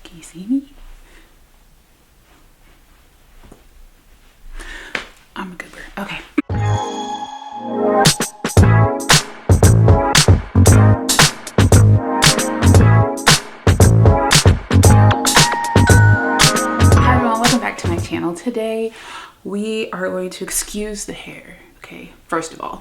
Can you see me? I'm a goober. Okay. Today we are going to excuse the hair, okay, first of all.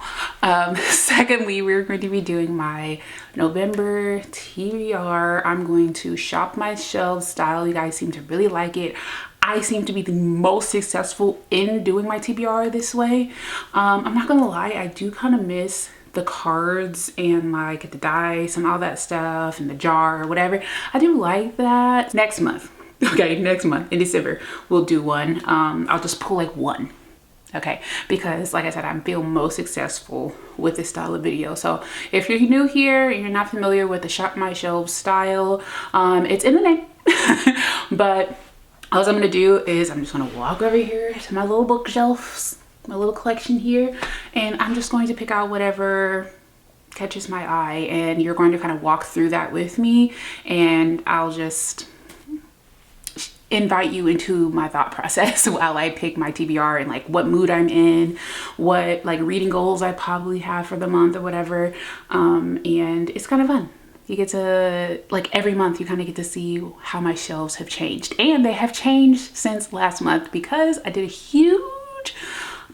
Secondly, we're going to be doing my November TBR. I'm going to shop my shelves style. You guys seem to really like it. I seem to be the most successful in doing my TBR this way. I'm not gonna lie, I do kind of miss the cards and like the dice and all that stuff and the jar or whatever. I do like that. Next month, okay, next month in December we'll do one. I'll just pull like one, okay, because like I said, I feel most successful with this style of video. So if you're new here and you're not familiar with the shop my shelves style, it's in the name. But all I'm gonna do is I'm just gonna walk over here to my little bookshelves, my little collection here, and I'm just going to pick out whatever catches my eye, and you're going to kind of walk through that with me, and I'll just invite you into my thought process while I pick my TBR and like what mood I'm in, what like reading goals I probably have for the month or whatever. And it's kind of fun. You get to, like, every month you kind of get to see how my shelves have changed, and they have changed since last month because I did a huge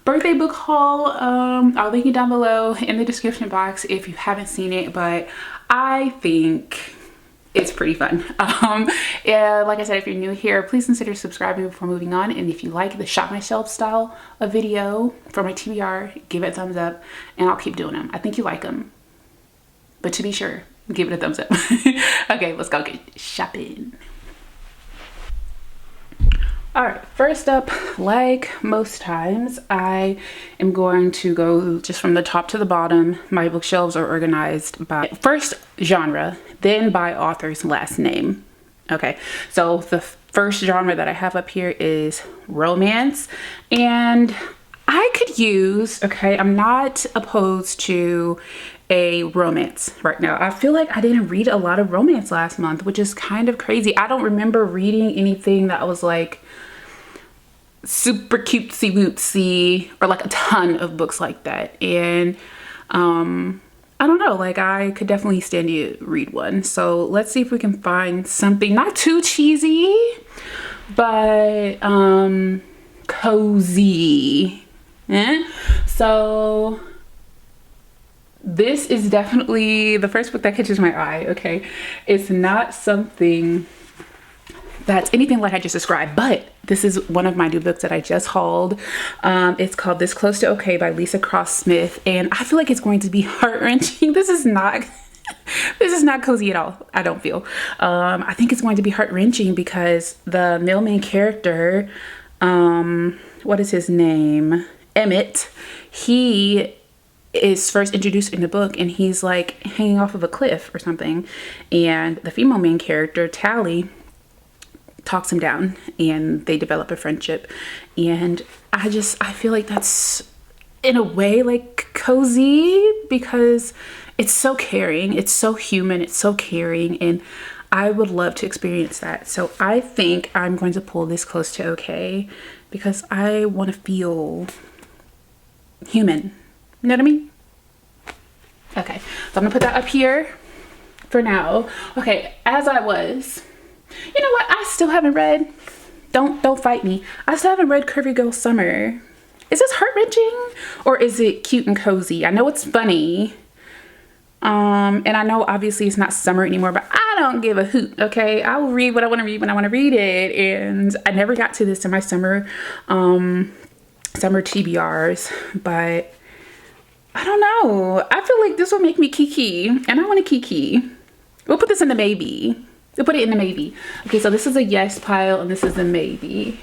birthday book haul. I'll link it down below in the description box if you haven't seen it, but I think it's pretty fun. Yeah, like I said, if you're new here, please consider subscribing before moving on. And if you like the shop my shelf style of video for my TBR, give it a thumbs up and I'll keep doing them. I think you like them, but to be sure, give it a thumbs up. Okay, let's go get shopping. All right, first up, like most times, I am going to go just from the top to the bottom. My bookshelves are organized by first genre, then by author's last name. Okay, so the first genre that I have up here is romance, and I could use, okay, I'm not opposed to a romance right now. I feel like I didn't read a lot of romance last month, which is kind of crazy. I don't remember reading anything that was like super cutesy wootsy or like a ton of books like that. And I don't know, like I could definitely stand to read one. So let's see if we can find something not too cheesy, but cozy. So this is definitely the first book that catches my eye, okay? It's not something that's anything like I just described, but this is one of my new books that I just hauled. It's called This Close to Okay by Leesa Cross-Smith, and I feel like it's going to be heart-wrenching. This is not cozy at all, I don't feel. I think it's going to be heart-wrenching because the male main character, what is his name? Emmett, he is first introduced in the book and he's like hanging off of a cliff or something, and the female main character, Tally, talks him down and they develop a friendship. And I feel like that's in a way like cozy because it's so caring, it's so human, it's so caring, and I would love to experience that. So I think I'm going to pull This Close to Okay because I want to feel human. You know what I mean? Okay, so I'm gonna put that up here for now. Okay, as I was, you know what? I still haven't read, don't fight me. I still haven't read Curvy Girl Summer. Is this heart-wrenching or is it cute and cozy? I know it's funny. And I know obviously it's not summer anymore, but I don't give a hoot, okay? I will read what I want to read when I want to read it. And I never got to this in my summer TBRs, but I don't know. I feel like this will make me kiki, and I want to kiki. We'll put this in the maybe. We'll put it in the maybe. Okay, so this is a yes pile, and this is a maybe.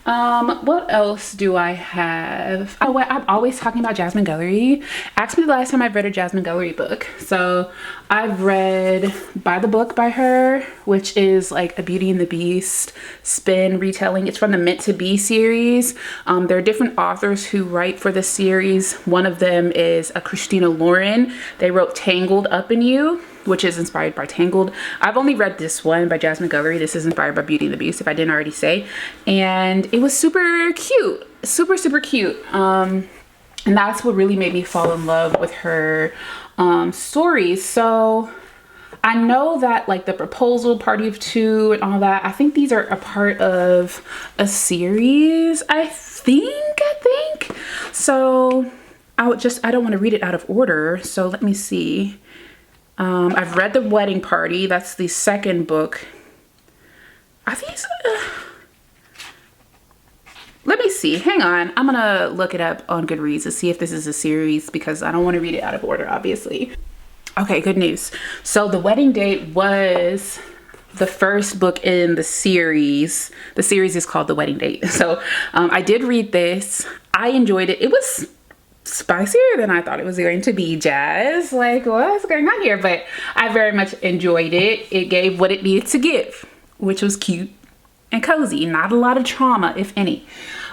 What else do I have? Oh, I'm always talking about Jasmine Guillory. Ask me the last time I've read a Jasmine Guillory book. So I've read By the Book by her, which is like a Beauty and the Beast spin retelling. It's from the Meant to Be series. There are different authors who write for the series. One of them is a Christina Lauren. They wrote Tangled Up in You. which is inspired by Tangled. I've only read this one by Jasmine Guillory. This is inspired by Beauty and the Beast, if I didn't already say. And it was super cute, super cute. And that's what really made me fall in love with her stories. So I know that like the proposal, Party of Two, and all that, I think these are a part of a series, I think. So I don't want to read it out of order. So let me see. I've read The Wedding Party. That's the second book. Are these... let me see. Hang on. I'm gonna look it up on Goodreads to see if this is a series, because I don't want to read it out of order, obviously. Okay, good news. So The Wedding Date was the first book in the series. The series is called The Wedding Date. So I did read this. I enjoyed it. It was spicier than I thought it was going to be, Jazz. Like, what's going on here? But I very much enjoyed it. It gave what it needed to give, which was cute and cozy. Not a lot of trauma, if any.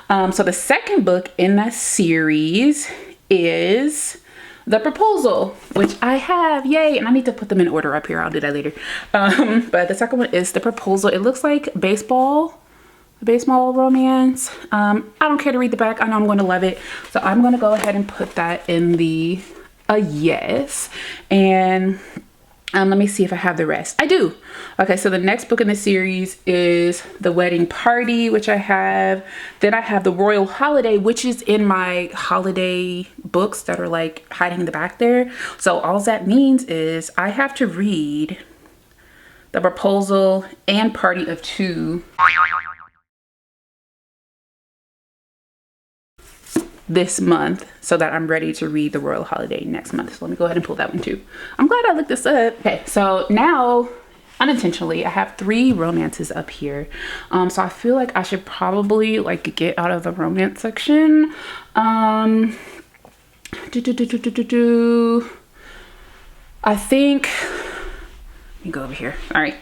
So the second book in that series is The Proposal, which I have, yay. And I need to put them in order up here. I'll do that later. But the second one is The Proposal. It looks like baseball romance. I don't care to read the back. I know I'm going to love it. So I'm going to go ahead and put that in the yes. And let me see if I have the rest. I do. Okay, so the next book in the series is The Wedding Party, which I have. Then I have The Royal Holiday, which is in my holiday books that are like hiding in the back there. So all that means is I have to read The Proposal and Party of Two this month, so that I'm ready to read The Royal Holiday next month. So let me go ahead and pull that one too. I'm glad I looked this up. Okay, so now unintentionally I have 3 romances up here. So I feel like I should probably like get out of the romance section. I think, let me go over here. All right.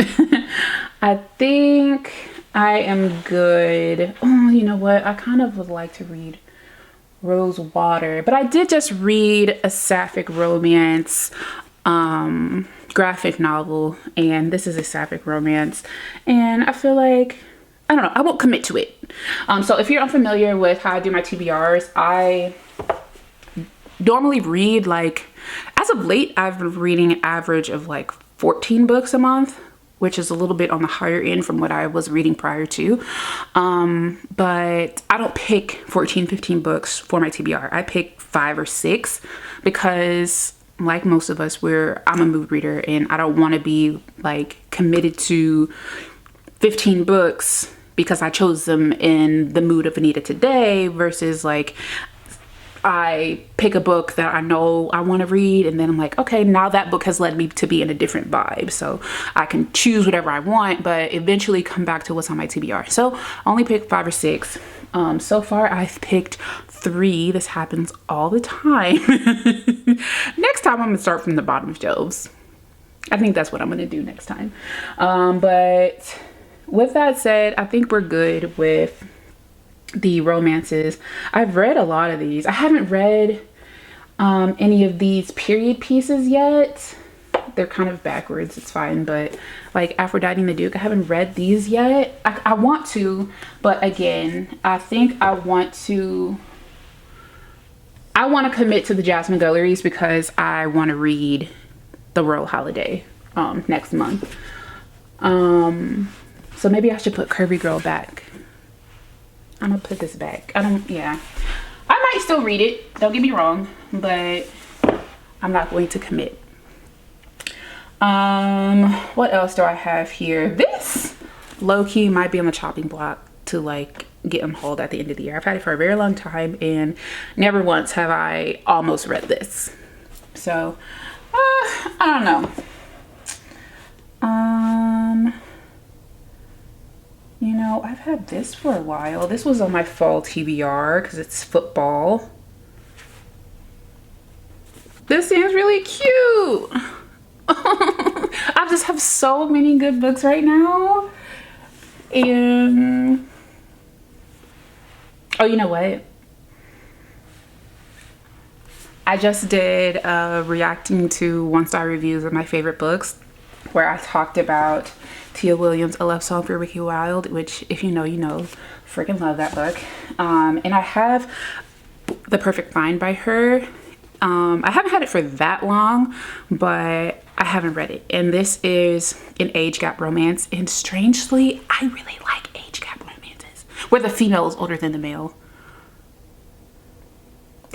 I think I am good. Oh, you know what? I kind of would like to read Rose Water, but I did just read a sapphic romance graphic novel, and this is a sapphic romance, and I feel like, I don't know, I won't commit to it. So if you're unfamiliar with how I do my TBRs, I normally read, like, as of late I've been reading an average of like 14 books a month, which is a little bit on the higher end from what I was reading prior to. But I don't pick 14, 15 books for my TBR. I pick 5 or 6 because, like most of us, I'm a mood reader, and I don't want to be like committed to 15 books because I chose them in the mood of Anita today, versus like I pick a book that I know I want to read, and then I'm like, okay, now that book has led me to be in a different vibe, so I can choose whatever I want, but eventually come back to what's on my TBR. So I only picked 5 or 6. So far I've picked 3. This happens all the time. Next time I'm gonna start from the bottom shelves. I think that's what I'm gonna do next time. But with that said, I think we're good with the romances. I've read a lot of these. I haven't read any of these period pieces yet. They're kind of backwards, it's fine, but like Aphrodite and the Duke, I haven't read these yet. I want to, but again, I think I want to commit to the Jasmine Guillories because I want to read The Royal Holiday next month. So maybe I should put Curvy Girl back. I'm gonna put this back. I might still read it, don't get me wrong, but I'm not going to commit. What else do I have here? This low-key might be on the chopping block to like get them hauled at the end of the year. I've had it for a very long time, and never once have I almost read this. So I don't know. You know, I've had this for a while. This was on my fall TBR because it's football. This seems really cute. I just have so many good books right now. And oh, you know what? I just did reacting to 1-star reviews of my favorite books, where I talked about Tia Williams' A Love Song for Ricky Wilde, which if you know, you know. Freaking love that book. And I have The Perfect Find by her. I haven't had it for that long, but I haven't read it. And this is an age gap romance. And strangely, I really like age gap romances where the female is older than the male.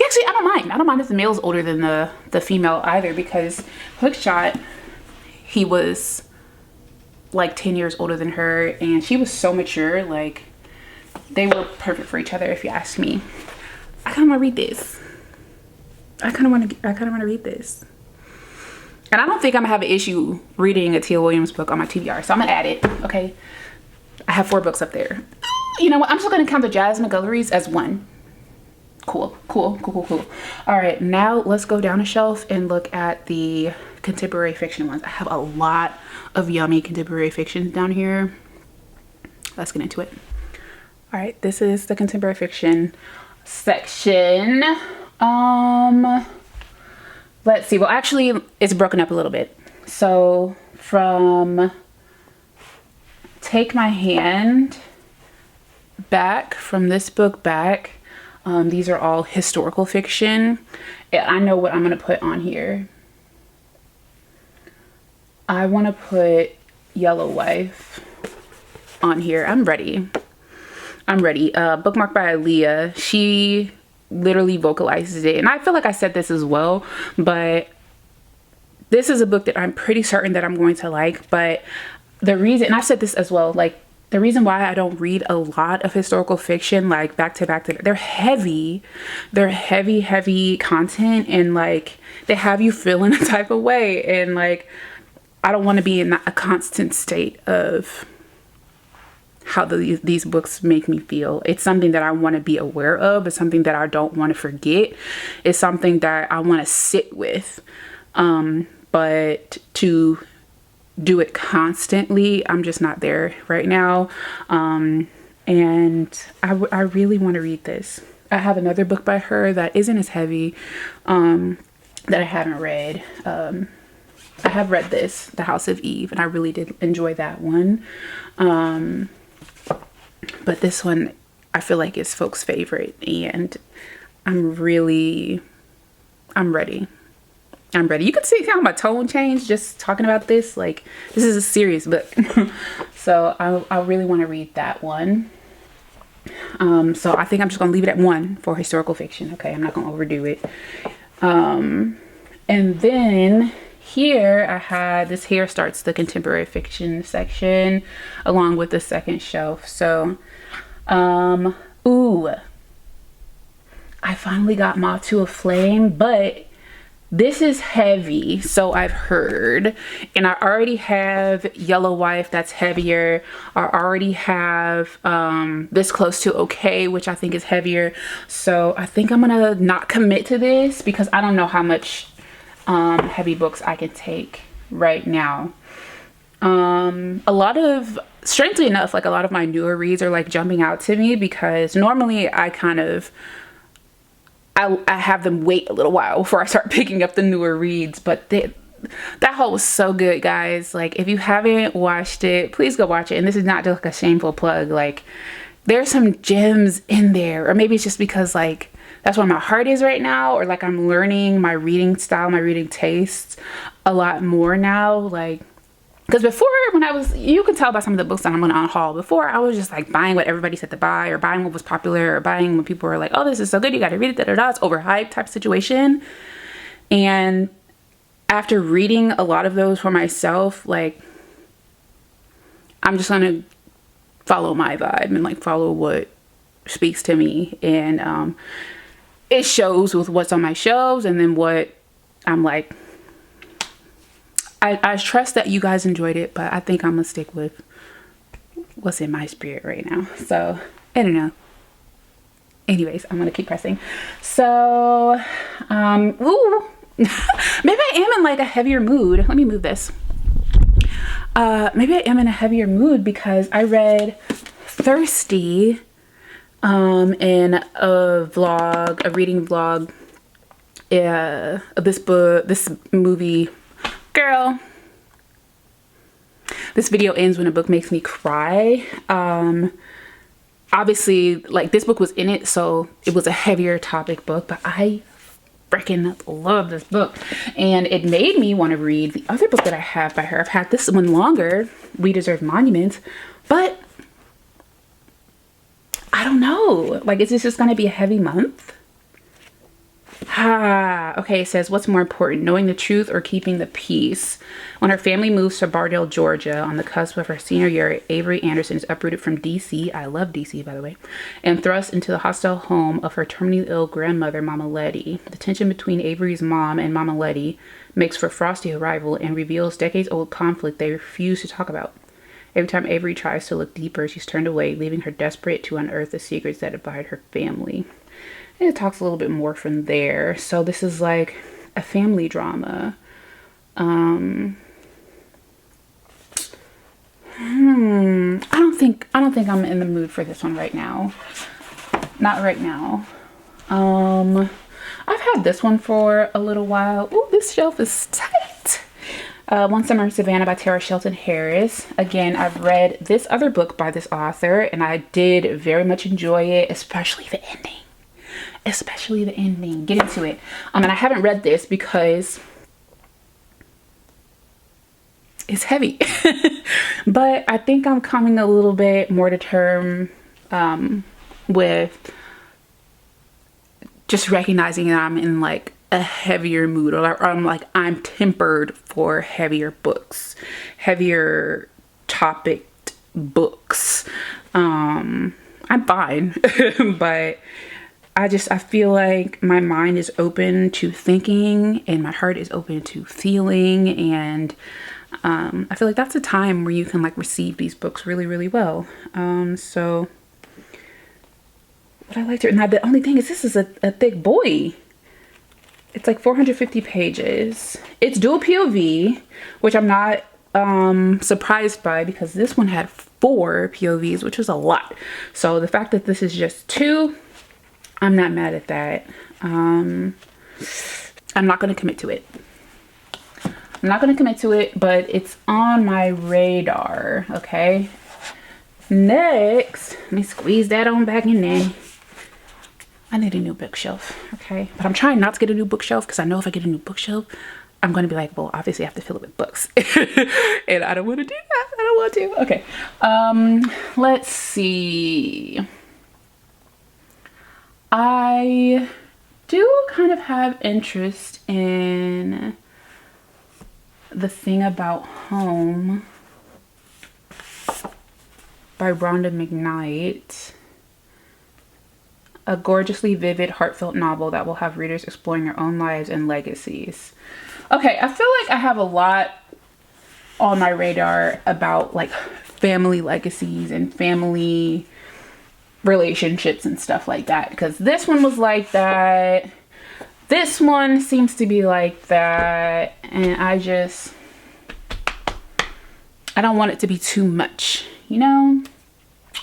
Actually, I don't mind. I don't mind if the male is older than the female either, because Hookshot, he was like 10 years older than her, and she was so mature. Like, they were perfect for each other, if you ask me. I kind of want to read this. I kind of want to read this. And I don't think I'm gonna have an issue reading a Tia Williams book on my TBR, so I'm gonna add it. Okay, I have 4 books up there. You know what? I'm just gonna count the Jasmine Guillories as 1. Cool. All right, now let's go down a shelf and look at the contemporary fiction ones. I have a lot of yummy contemporary fictions down here. Let's get into it. All right, this is the contemporary fiction section. Let's see. Well, actually, it's broken up a little bit. So from Take My Hand back, from this book back, these are all historical fiction. I know what I'm going to put on here. I want to put Yellow Wife on here. I'm ready. Bookmarked by Leigh. She literally vocalizes it. And I feel like I said this as well, but this is a book that I'm pretty certain that I'm going to like. But the reason, and I've said this as well, like the reason why I don't read a lot of historical fiction, like back to back, they're heavy. They're heavy content, and like they have you feeling a type of way. And like, I don't want to be in a constant state of how these books make me feel. It's something that I want to be aware of. It's something that I don't want to forget. It's something that I want to sit with. But to do it constantly, I'm just not there right now. And I really want to read this. I have another book by her that isn't as heavy, that I haven't read. I have read this, The House of Eve, and I really did enjoy that one. But this one, I feel like is folks' favorite, and I'm ready. You can see how my tone changed just talking about this. Like, this is a serious book. So I really want to read that one. So I think I'm just gonna leave it at 1 for historical fiction. Okay, I'm not gonna overdo it. And then here I had this. Here starts the contemporary fiction section along with the second shelf. So ooh, I finally got Moth to a Flame, but this is heavy, so I've heard. And I already have Yellow Wife, that's heavier. I already have This Close to Okay, which I think is heavier. So I think I'm gonna not commit to this because I don't know how much heavy books I can take right now. Strangely enough, like a lot of my newer reads are like jumping out to me, because normally I have them wait a little while before I start picking up the newer reads. But that haul was so good, guys. Like, if you haven't watched it, please go watch it. And this is not just like a shameful plug. Like, there's some gems in there, or maybe it's just because like that's where my heart is right now, or like I'm learning my reading style, my reading tastes a lot more now. Like, because before, when you can tell by some of the books that I'm going to haul, before I was just like buying what everybody said to buy, or buying what was popular, or buying when people were like, oh, this is so good, you got to read it, it's overhyped type situation. And after reading a lot of those for myself, like, I'm just going to follow my vibe and like follow what speaks to me. And it shows with what's on my shelves, and then what I'm like, I trust that you guys enjoyed it, but I think I'm gonna stick with what's in my spirit right now. So I don't know. Anyways, I'm gonna keep pressing. So ooh, maybe I am in like a heavier mood. Let me move this. Maybe I am in a heavier mood because I read Thirsty in a reading vlog this movie, girl, this video ends when a book makes me cry. Obviously, like, this book was in it, so it was a heavier topic book, but I freaking love this book, and it made me want to read the other book that I have by her. I've had this one longer, We Deserve Monuments, but I don't know, like, is this just gonna be a heavy month? Okay, it says, what's more important, knowing the truth or keeping the peace? When her family moves to Bardale, Georgia, on the cusp of her senior year, Avery Anderson is uprooted from DC, I love DC, by the way, and thrust into the hostile home of her terminally ill grandmother, Mama Letty. The tension between Avery's mom and Mama Letty makes for a frosty arrival and reveals decades-old conflict they refuse to talk about. Every time Avery tries to look deeper, she's turned away, leaving her desperate to unearth the secrets that divide her family. And it talks a little bit more from there. So this is like a family drama. I don't think I'm in the mood for this one right now. Not right now. I've had this one for a little while. Ooh, this shelf is tight. One Summer Savannah by Tara Shelton Harris. Again, I've read this other book by this author, and I did very much enjoy it, especially the ending. Especially the ending. Get into it. And I haven't read this because it's heavy. But I think I'm coming a little bit more to term with just recognizing that I'm in like a heavier mood, or I'm tempered for heavier books, heavier topic books. I'm fine, but I feel like my mind is open to thinking and my heart is open to feeling, and I feel like that's a time where you can like receive these books really, really well. So what I liked it. Now the only thing is this is a thick boy. It's like 450 pages. It's dual POV, which I'm not surprised by, because this one had 4 POVs, which was a lot. So the fact that this is just 2, I'm not mad at that. I'm not going to commit to it. I'm not going to commit to it, but it's on my radar. Okay. Next, let me squeeze that on back in there. I need a new bookshelf. Okay. But I'm trying not to get a new bookshelf, because I know if I get a new bookshelf, I'm going to be like, well, obviously I have to fill it with books. And I don't want to do that. I don't want to. Okay. Let's see. I do kind of have interest in The Thing About Home by Rhonda McKnight. A gorgeously vivid, heartfelt novel that will have readers exploring their own lives and legacies. Okay, I feel like I have a lot on my radar about like family legacies and family relationships and stuff like that, because this one was like that. This one seems to be like that, and I don't want it to be too much, you know?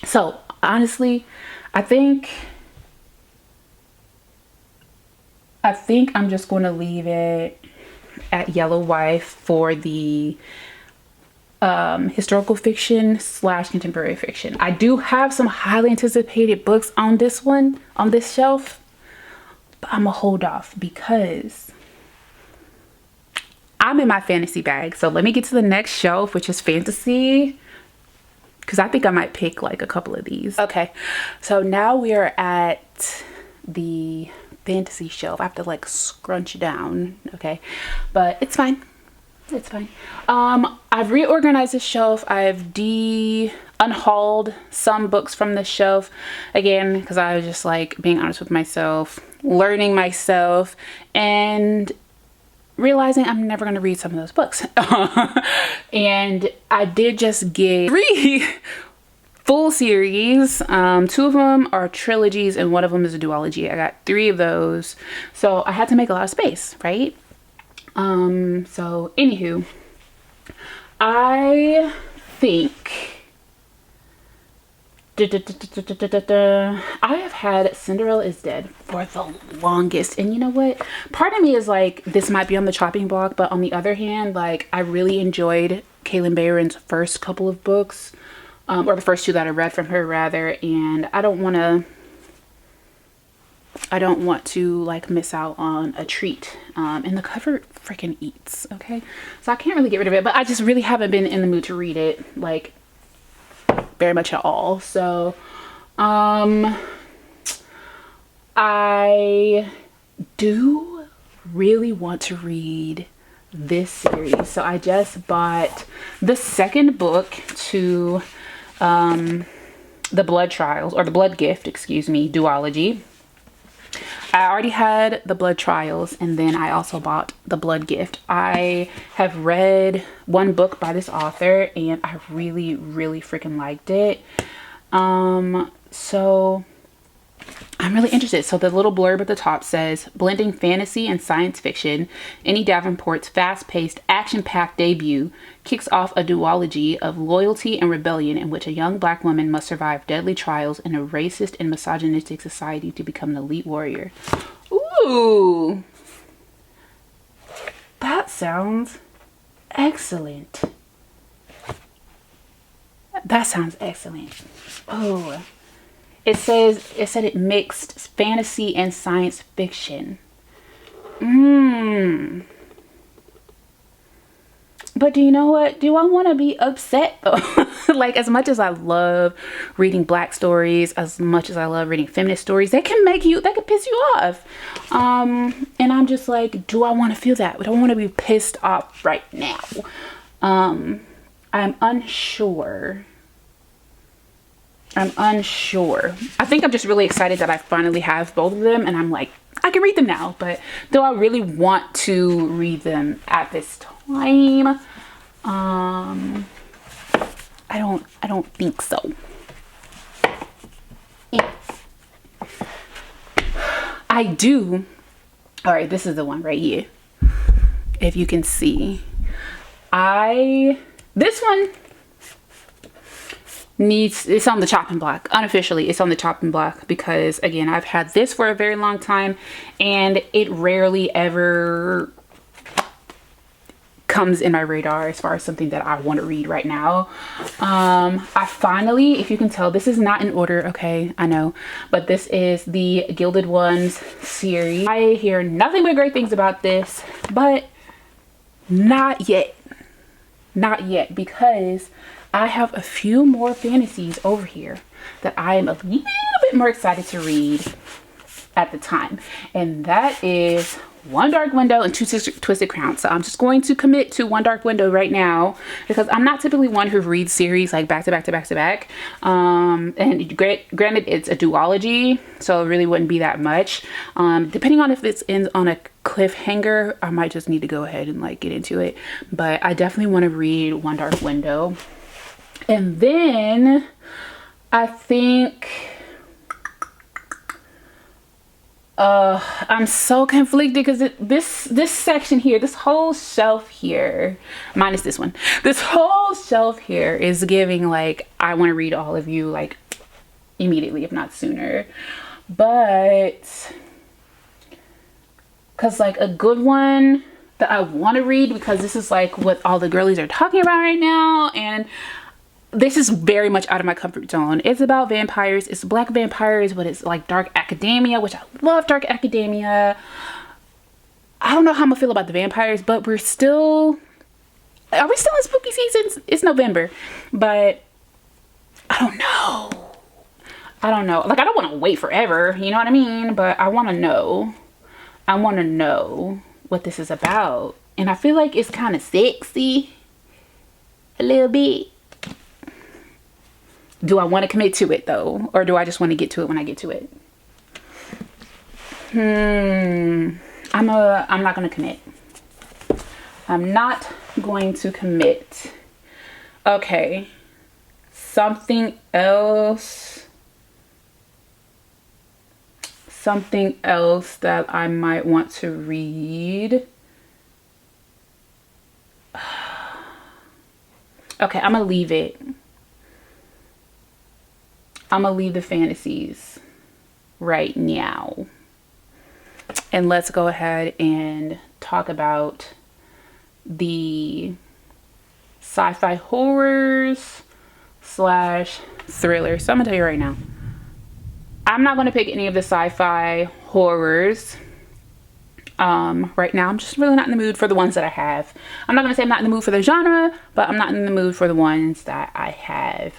So honestly, I think I'm just going to leave it at Yellow Wife for the historical fiction / contemporary fiction. I do have some highly anticipated books on this one, on this shelf, but I'm gonna hold off because I'm in my fantasy bag. So let me get to the next shelf, which is fantasy, because I think I might pick like a couple of these. Okay, so now we are at the fantasy shelf. I have to like scrunch down, okay, but it's fine. It's fine. I've reorganized this shelf. I've unhauled some books from this shelf, again, because I was just like being honest with myself, learning myself, and realizing I'm never going to read some of those books. And I did just get 3 full series. 2 of them are trilogies and 1 of them is a duology. I got 3 of those, so I had to make a lot of space, right? So anywho, I think I have had Cinderella is Dead for the longest, and you know what, part of me is like, this might be on the chopping block, but on the other hand, like, I really enjoyed Kaylin Bayron's first couple of books, or the first two that I read from her rather, and I don't want to like miss out on a treat. And the cover freaking eats, okay, so I can't really get rid of it, but I just really haven't been in the mood to read it like very much at all. So I do really want to read this series, so I just bought the second book to the Blood Trials, or the Blood Gift, excuse me, duology. I already had the Blood Trials, and then I also bought the Blood Gift. I have read one book by this author, and I really freaking liked it. So I'm really interested. So the little blurb at the top says, blending fantasy and science fiction, Annie Davenport's fast-paced, action-packed debut kicks off a duology of loyalty and rebellion in which a young Black woman must survive deadly trials in a racist and misogynistic society to become an elite warrior. Ooh, that sounds excellent. That sounds excellent. Oh, it said it mixed fantasy and science fiction. But do you know what? Do I want to be upset though? Like, as much as I love reading Black stories, as much as I love reading feminist stories, they can piss you off. And I'm just like, do I want to feel that? Do I want to be pissed off right now? I'm unsure. I think I'm just really excited that I finally have both of them, and I'm like, I can read them now. But do I really want to read them at this time? I don't think so. I do. All right, this is the one right here. If you can see, this one it's on the chopping block. Unofficially, it's on the chopping block because, again, I've had this for a very long time, and it rarely ever comes in my radar as far as something that I want to read right now. I finally, if you can tell, this is not in order, okay, I know, but this is the Gilded Ones series. I hear nothing but great things about this, but not yet, because I have a few more fantasies over here that I am a little bit more excited to read at the time, and that is One Dark Window and Two Twisted Crowns. So I'm just going to commit to One Dark Window right now, because I'm not typically one who reads series like back to back to back to back. And granted, it's a duology, so it really wouldn't be that much. Depending on if it's on a cliffhanger, I might just need to go ahead and like get into it. But I definitely want to read One Dark Window. And then I think I'm so conflicted because this section here, this whole shelf here, minus this one, this whole shelf here is giving like, I want to read all of you like immediately, if not sooner. But because like a good one that I want to read, because this is like what all the girlies are talking about right now, and this is very much out of my comfort zone. It's about vampires. It's Black vampires, but it's like dark academia, which I love dark academia. I don't know how I'm gonna feel about the vampires, but are we still in spooky season? It's November, but I don't know. Like, I don't want to wait forever, you know what I mean? But I want to know. What this is about. And I feel like it's kind of sexy. A little bit. Do I want to commit to it though? Or do I just want to get to it when I get to it? I'm not going to commit. I'm not going to commit. Okay. Something else that I might want to read. Okay, I'm gonna leave it. I'm gonna leave the fantasies right now. And let's go ahead and talk about the sci-fi horrors slash thrillers. So I'm gonna tell you right now, I'm not gonna pick any of the sci-fi horrors. Right now I'm just really not in the mood for the ones that I have. I'm not gonna say I'm not in the mood for the genre, but I'm not in the mood for the ones that I have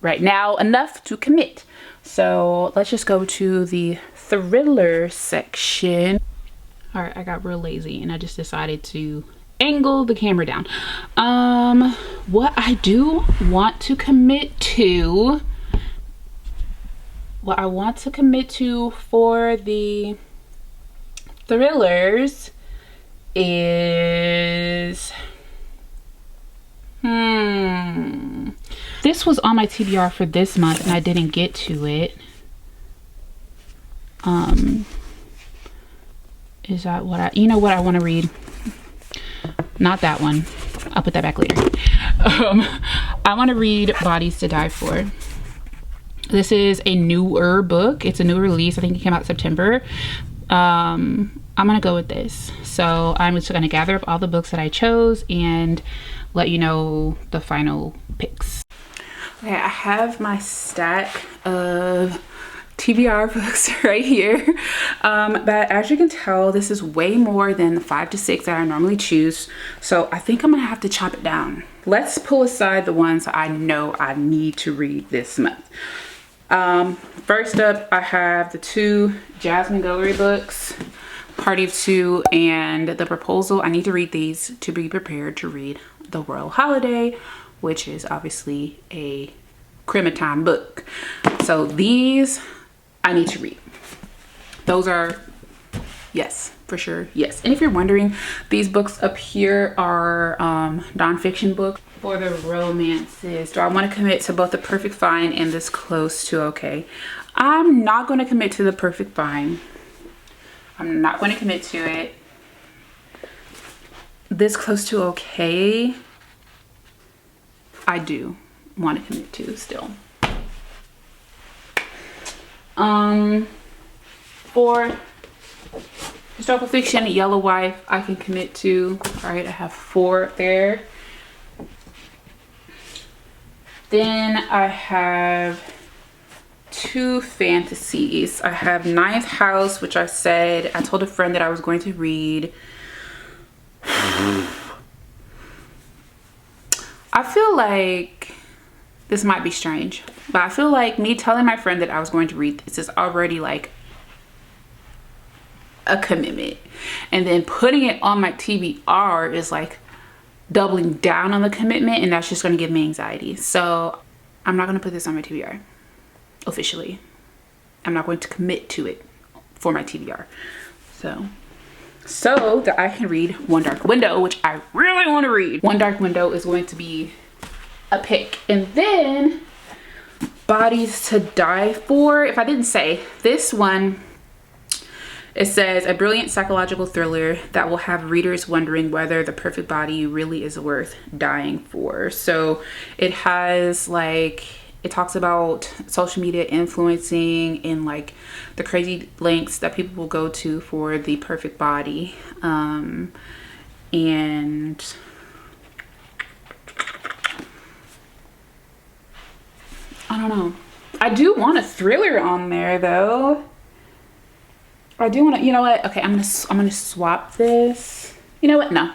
right now enough to commit. So let's just go to the thriller section. All right, I got real lazy and I just decided to angle the camera down. What I do want to commit to, for the thrillers is this was on my TBR for this month and I didn't get to it. Is that what I want to read? Not that one. I'll put that back later. I want to read Bodies to Die For. This is a newer book. It's a new release. I think it came out September. I'm gonna go with this. So I'm just gonna gather up all the books that I chose and let you know the final picks. Okay, I have my stack of TBR books right here. But as you can tell, this is way more than the 5 to 6 that I normally choose. So I think I'm gonna have to chop it down. Let's pull aside the ones I know I need to read this month. First up, I have the 2 Jasmine Guillory books, Party of 2 and The Proposal. I need to read these to be prepared to read The Royal Holiday, which is obviously a crime time book. So these I need to read. Those are, yes, for sure, yes. And if you're wondering, these books up here are nonfiction books. For the romances, do I want to commit to both The Perfect Find and This Close to Okay? I'm not going to commit to The Perfect Find. I'm not going to commit to it. This Close to Okay, I do want to commit to still. For historical fiction, Yellow Wife, I can commit to. All right, I have 4 up there. Then I have 2 fantasies. I have Ninth House, which I told a friend that I was going to read. I feel like this might be strange, but I feel like me telling my friend that I was going to read this is already like a commitment. And then putting it on my TBR is like doubling down on the commitment, and that's just going to give me anxiety. So I'm not going to put this on my TBR officially. I'm not going to commit to it for my TBR. So that I can read One Dark Window, which I really want to read. One Dark Window is going to be a pick. And then Bodies to Die For. If I didn't say, this one, it says a brilliant psychological thriller that will have readers wondering whether the perfect body really is worth dying for. So it has like, it talks about social media influencing and like the crazy lengths that people will go to for the perfect body. And I don't know. I do want a thriller on there though. I do want to, you know what? Okay, I'm gonna swap this. You know what? No,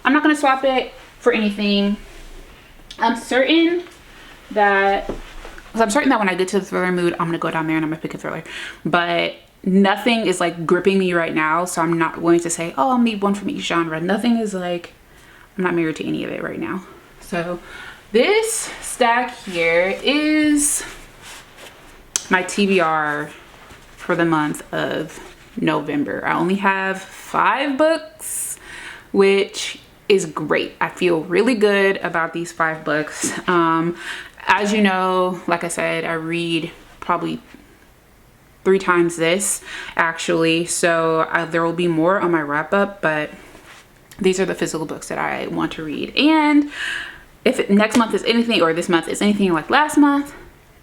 I'm not gonna swap it for anything. I'm certain that when I get to the thriller mood, I'm gonna go down there and I'm gonna pick a thriller. But nothing is like gripping me right now, so I'm not going to say, oh, I'll need one from each genre. Nothing is like, I'm not married to any of it right now. So this stack here is my TBR for the month of November. I only have 5 books, which is great. I feel really good about these 5 books. As you know, like I said, I read probably 3 times this actually, so there will be more on my wrap up, but these are the physical books that I want to read. And if next month is anything, or this month is anything like last month,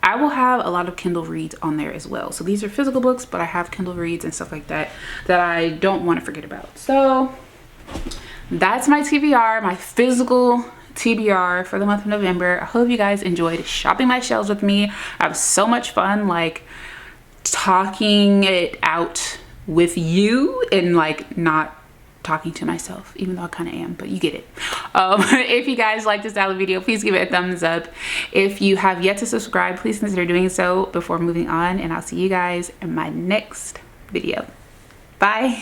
I will have a lot of Kindle reads on there as well. So these are physical books, but I have Kindle reads and stuff like that that I don't want to forget about. So that's my TBR, my physical TBR for the month of November. I hope you guys enjoyed shopping my shelves with me. I have so much fun like talking it out with you and like not talking to myself, even though I kind of am, but you get it. If you guys like this style of video, please give it a thumbs up. If you have yet to subscribe, please consider doing so before moving on, and I'll see you guys in my next video. Bye.